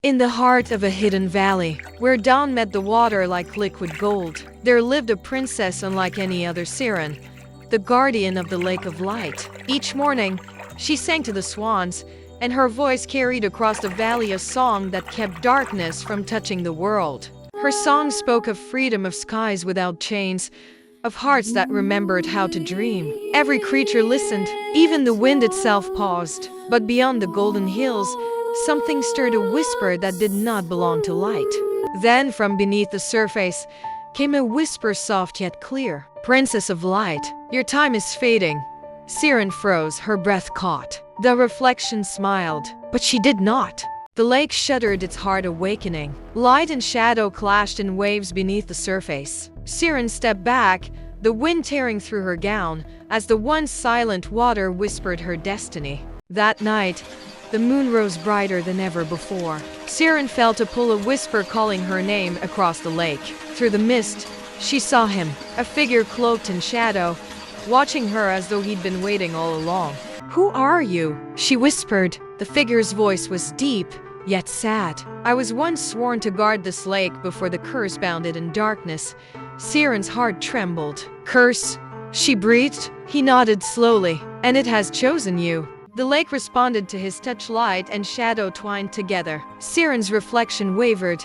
In the heart of a hidden valley, where dawn met the water like liquid gold, there lived a princess unlike any other Seren, the guardian of the Lake of Light. Each morning, she sang to the swans, and her voice carried across the valley a song that kept darkness from touching the world. Her song spoke of freedom, of skies without chains, of hearts that remembered how to dream. Every creature listened, even the wind itself paused. But beyond the golden hills, something stirred, a whisper that did not belong to light. Then from beneath the surface came a whisper, soft yet clear. "Princess of Light, your time is fading." Seren froze, her breath caught. The reflection smiled, but she did not. The lake shuddered, its heart awakening. Light and shadow clashed in waves beneath the surface. Seren stepped back, the wind tearing through her gown, as the once silent water whispered her destiny. That night, the moon rose brighter than ever before. Seren felt a pull, a whisper calling her name across the lake. Through the mist, she saw him, a figure cloaked in shadow, watching her as though he'd been waiting all along. "Who are you?" she whispered. The figure's voice was deep, yet sad. "I was once sworn to guard this lake before the curse bound it in darkness." Seren's heart trembled. "Curse?" she breathed. He nodded slowly. "And it has chosen you." The lake responded to his touch, light and shadow twined together. Seren's reflection wavered,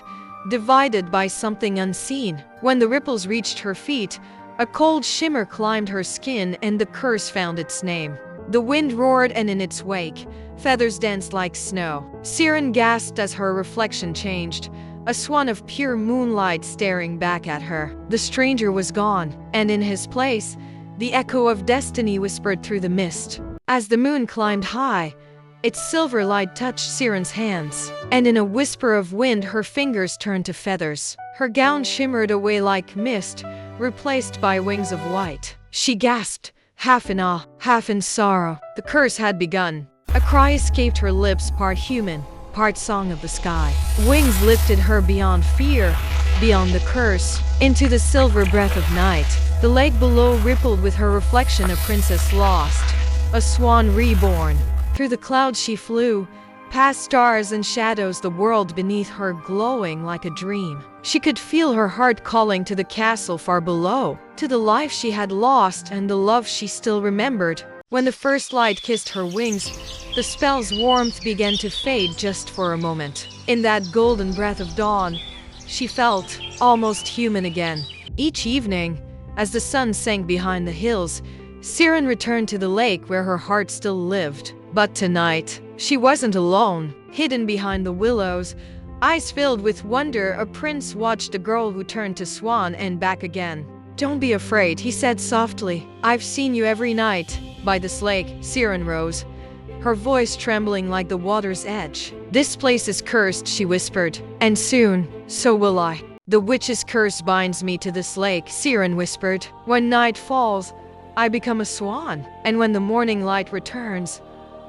divided by something unseen. When the ripples reached her feet, a cold shimmer climbed her skin and the curse found its name. The wind roared, and in its wake, feathers danced like snow. Seren gasped as her reflection changed, a swan of pure moonlight staring back at her. The stranger was gone, and in his place, the echo of destiny whispered through the mist. As the moon climbed high, its silver light touched Seren's hands, and in a whisper of wind her fingers turned to feathers. Her gown shimmered away like mist, replaced by wings of white. She gasped, half in awe, half in sorrow. The curse had begun. A cry escaped her lips, part human, part song of the sky. Wings lifted her beyond fear, beyond the curse, into the silver breath of night. The lake below rippled with her reflection, a princess lost, a swan reborn. Through the clouds she flew, past stars and shadows, the world beneath her glowing like a dream. She could feel her heart calling to the castle far below, to the life she had lost and the love she still remembered. When the first light kissed her wings, the spell's warmth began to fade just for a moment. In that golden breath of dawn, she felt almost human again. Each evening, as the sun sank behind the hills, Seren returned to the lake where her heart still lived. But tonight, she wasn't alone. Hidden behind the willows, eyes filled with wonder, a prince watched the girl who turned to swan and back again. "Don't be afraid," he said softly. "I've seen you every night by this lake." Seren rose, her voice trembling like the water's edge. "This place is cursed," she whispered, "and soon, so will I." "The witch's curse binds me to this lake," Seren whispered. "When night falls, I become a swan, and when the morning light returns,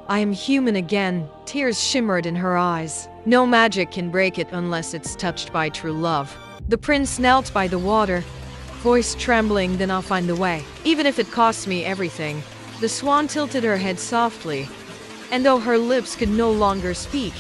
I am human again." Tears shimmered in her eyes. No magic can break it unless it's touched by true love. The prince knelt by the water, voice trembling. "Then I'll find the way, even if it costs me everything." The swan tilted her head softly, and though her lips could no longer speak,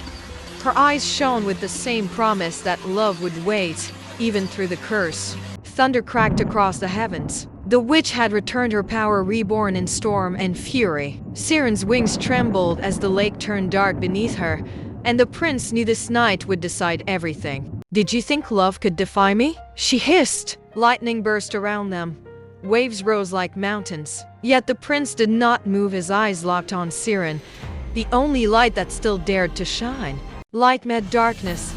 her eyes shone with the same promise that love would wait, even through the curse. Thunder cracked across the heavens. The witch had returned, her power reborn in storm and fury. Seren's wings trembled as the lake turned dark beneath her, and the prince knew this night would decide everything. "Did you think love could defy me?" she hissed. Lightning burst around them. Waves rose like mountains. Yet the prince did not move, his eyes locked on Seren, the only light that still dared to shine. Light met darkness.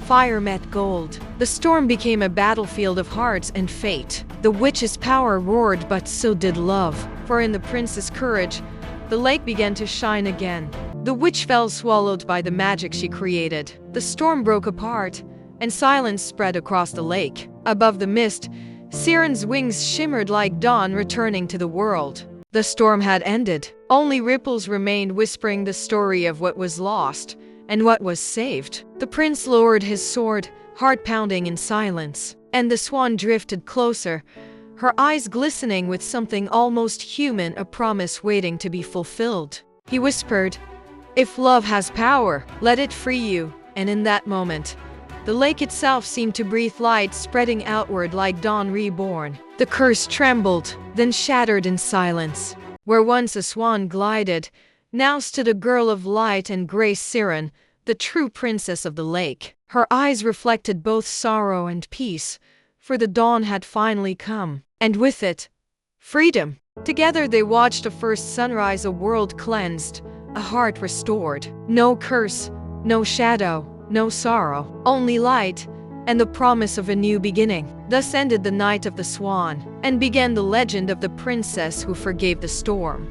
Fire met gold. The storm became a battlefield of hearts and fate. The witch's power roared, but so did love. For in the prince's courage, the lake began to shine again. The witch fell, swallowed by the magic she created. The storm broke apart, and silence spread across the lake. Above the mist, Seren's wings shimmered like dawn returning to the world. The storm had ended. Only ripples remained, whispering the story of what was lost and what was saved. The prince lowered his sword, heart pounding in silence, and the swan drifted closer, her eyes glistening with something almost human, a promise waiting to be fulfilled. He whispered, "If love has power, let it free you." And in that moment, the lake itself seemed to breathe light, spreading outward like dawn reborn. The curse trembled, then shattered in silence. Where once a swan glided, now stood a girl of light and grace, Seren, the true princess of the lake. Her eyes reflected both sorrow and peace, for the dawn had finally come, and with it, freedom. Together they watched a first sunrise, a world cleansed, a heart restored. No curse, no shadow, no sorrow, only light, and the promise of a new beginning. Thus ended the Night of the Swan, and began the legend of the princess who forgave the storm.